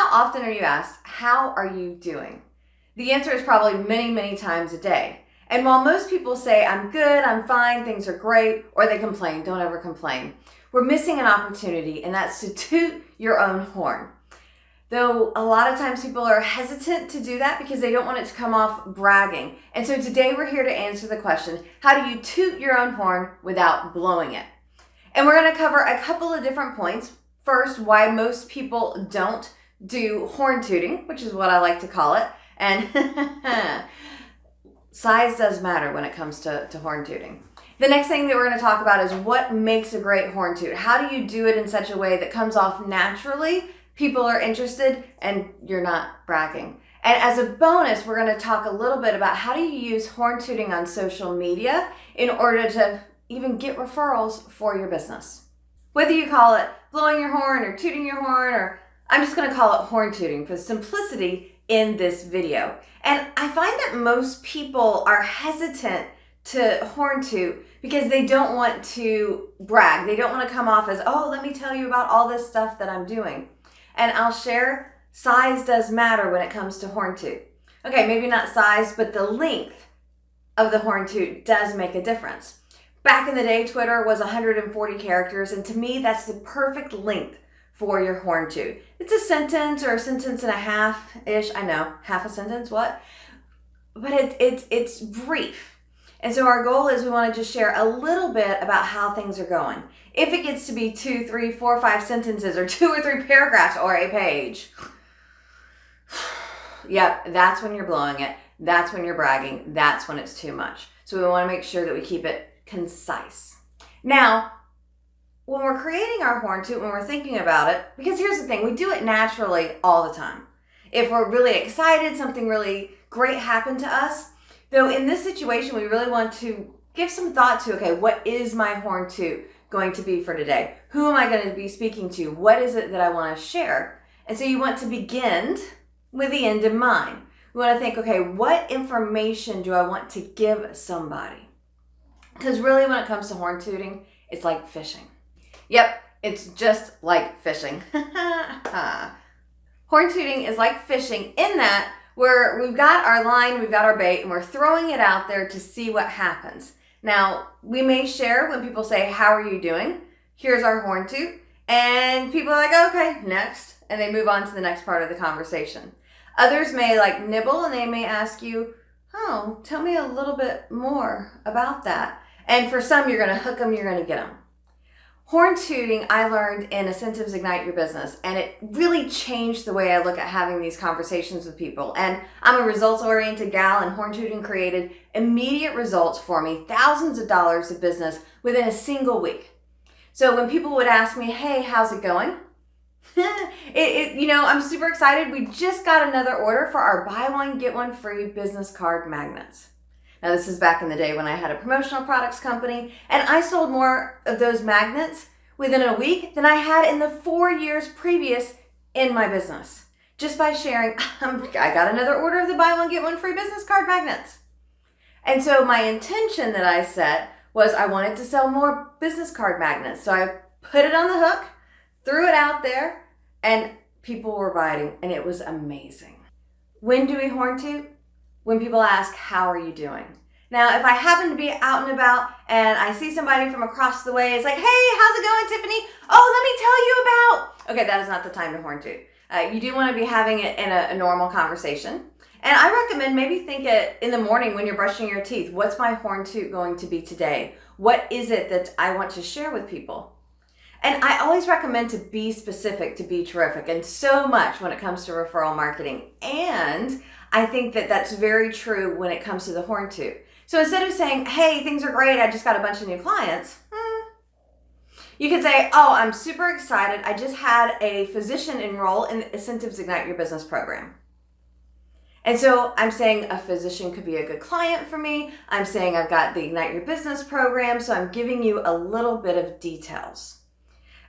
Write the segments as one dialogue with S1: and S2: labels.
S1: How often are you asked, how are you doing? The answer is probably many, many times a day. And while most people say, I'm good, I'm fine, things are great, or they complain, don't ever complain, we're missing an opportunity, and that's to toot your own horn. Though a lot of times people are hesitant to do that because they don't want it to come off bragging. And so today we're here to answer the question, how do you toot your own horn without blowing it? And we're going to cover a couple of different points. First, why most people don't do horn tooting, which is what I like to call it. And size does matter when it comes to horn tooting. The next thing that we're going to talk about is what makes a great horn toot. How do you do it in such a way that comes off naturally, people are interested, and you're not bragging. And as a bonus, we're going to talk a little bit about how do you use horn tooting on social media in order to even get referrals for your business. Whether you call it blowing your horn or tooting your horn, or I'm just going to call it horn tooting for simplicity in this video. And I find that most people are hesitant to horn toot because they don't want to brag. They don't want to come off as, oh, let me tell you about all this stuff that I'm doing. And I'll share, size does matter when it comes to horn toot. Okay, maybe not size, but the length of the horn toot does make a difference. Back in the day, Twitter was 140 characters, and to me, that's the perfect length for your horn toot. It's a sentence or a sentence and a half-ish. I know, half a sentence, what? But it's brief. And so our goal is we want to just share a little bit about how things are going. If it gets to be 2, 3, 4, 5 sentences or 2 or 3 paragraphs or a page, yep, that's when you're blowing it. That's when you're bragging. That's when it's too much. So we want to make sure that we keep it concise. Now, when we're creating our horn toot, when we're thinking about it, because here's the thing, we do it naturally all the time. If we're really excited, something really great happened to us, though in this situation, we really want to give some thought to, okay, what is my horn toot going to be for today? Who am I going to be speaking to? What is it that I want to share? And so you want to begin with the end in mind. We want to think, okay, what information do I want to give somebody? Because really when it comes to horn tooting, it's like fishing. Yep, it's just like fishing. Horn tooting is like fishing in that where we've got our line, we've got our bait, and we're throwing it out there to see what happens. Now, we may share when people say, how are you doing? Here's our horn toot. And people are like, okay, next. And they move on to the next part of the conversation. Others may like nibble and they may ask you, oh, tell me a little bit more about that. And for some, you're going to hook them, you're going to get them. Horn tooting, I learned in Incentives Ignite Your Business, and it really changed the way I look at having these conversations with people. And I'm a results-oriented gal, and horn tooting created immediate results for me, thousands of dollars of business within a single week. So when people would ask me, hey, how's it going? I'm super excited. We just got another order for our buy one, get one free business card magnets. Now, this is back in the day when I had a promotional products company, and I sold more of those magnets within a week than I had in the 4 years previous in my business. Just by sharing, I got another order of the buy one, get one free business card magnets. And so my intention that I set was I wanted to sell more business card magnets. So I put it on the hook, threw it out there, and people were biting, and it was amazing. When do we horn toot? When people ask, how are you doing? Now, if I happen to be out and about and I see somebody from across the way, it's like, hey, how's it going, Tiffany? Oh, let me tell you about. Okay, that is not the time to horn toot. You do want to be having it in a normal conversation. And I recommend maybe think it in the morning when you're brushing your teeth. What's my horn toot going to be today? What is it that I want to share with people? And I always recommend to be specific, to be terrific, and so much when it comes to referral marketing. And I think that that's very true when it comes to the horn toot. So instead of saying, hey, things are great, I just got a bunch of new clients, you could say, oh, I'm super excited. I just had a physician enroll in the Incentives Ignite Your Business program. And so I'm saying a physician could be a good client for me. I'm saying I've got the Ignite Your Business program, so I'm giving you a little bit of details.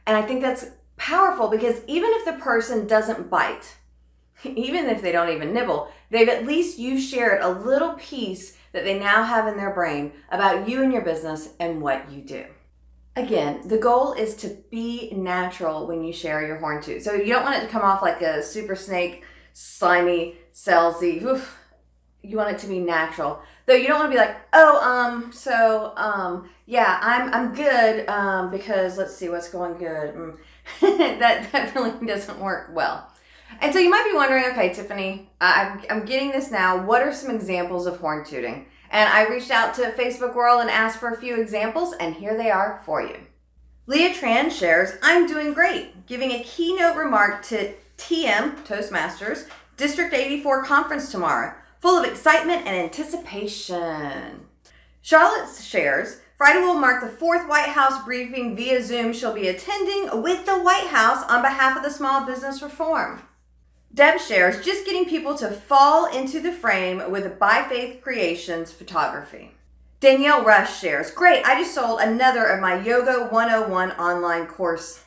S1: And I think that's powerful because even if the person doesn't bite, even if they don't even nibble, you shared a little piece that they now have in their brain about you and your business and what you do. Again, the goal is to be natural when you share your horn toot. So you don't want it to come off like a super snake, slimy, salesy. Oof. You want it to be natural. Though you don't want to be like, yeah, I'm good because let's see what's going good. That really doesn't work well. And so you might be wondering, okay, Tiffanie, I'm getting this now. What are some examples of horn tooting? And I reached out to Facebook World and asked for a few examples, and here they are for you. Leah Tran shares, I'm doing great, giving a keynote remark to TM, Toastmasters, District 84 conference tomorrow, full of excitement and anticipation. Charlotte shares, Friday will mark the 4th White House briefing via Zoom she'll be attending with the White House on behalf of the small business reform. Deb shares, just getting people to fall into the frame with By Faith Creations photography. Danielle Rush shares, great, I just sold another of my Yoga 101 online course.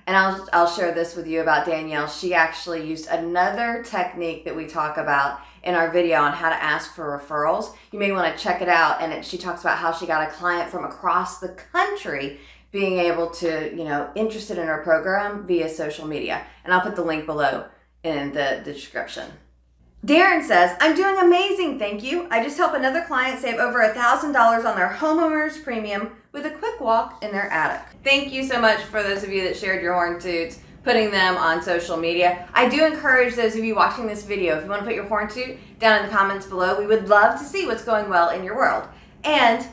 S1: And I'll share this with you about Danielle. She actually used another technique that we talk about in our video on how to ask for referrals. You may want to check it out. And she talks about how she got a client from across the country being able to, interested in her program via social media. And I'll put the link below in the description. Darin says, I'm doing amazing, thank you. I just helped another client save over $1,000 on their homeowner's premium with a quick walk in their attic. Thank you so much for those of you that shared your horn toots, putting them on social media. I do encourage those of you watching this video, if you want to put your horn toot down in the comments below, we would love to see what's going well in your world. And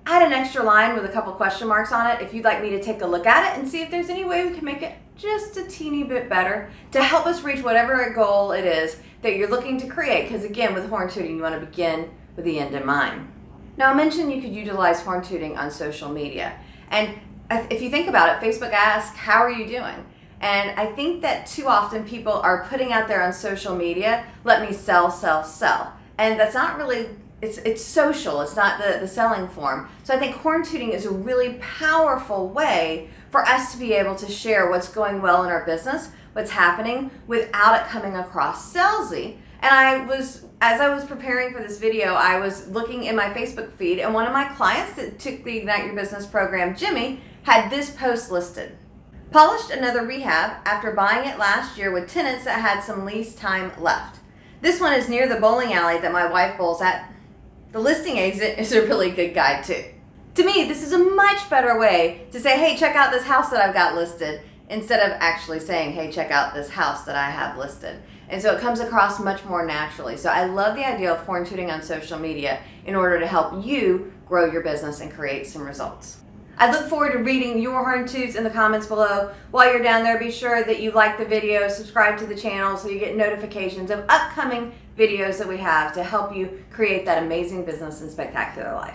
S1: add an extra line with a couple question marks on it if you'd like me to take a look at it and see if there's any way we can make it just a teeny bit better to help us reach whatever goal it is that you're looking to create. Because again, with horn tooting, you want to begin with the end in mind. Now I mentioned you could utilize horn tooting on social media. And if you think about it, Facebook asks, how are you doing? And I think that too often people are putting out there on social media, let me sell, sell, sell. And that's not really, it's social, it's not the selling form. So I think horn tooting is a really powerful way for us to be able to share what's going well in our business, what's happening, without it coming across salesy. And as I was preparing for this video, I was looking in my Facebook feed, and one of my clients that took the Ignite Your Business program, Jimmy, had this post listed. Polished another rehab after buying it last year with tenants that had some lease time left. This one is near the bowling alley that my wife bowls at. The listing agent is a really good guy too. To me, this is a much better way to say, hey, check out this house that I've got listed, instead of actually saying, hey, check out this house that I have listed. And so it comes across much more naturally. So I love the idea of horn tooting on social media in order to help you grow your business and create some results. I look forward to reading your horn toots in the comments below. While you're down there, be sure that you like the video, subscribe to the channel so you get notifications of upcoming videos that we have to help you create that amazing business and spectacular life.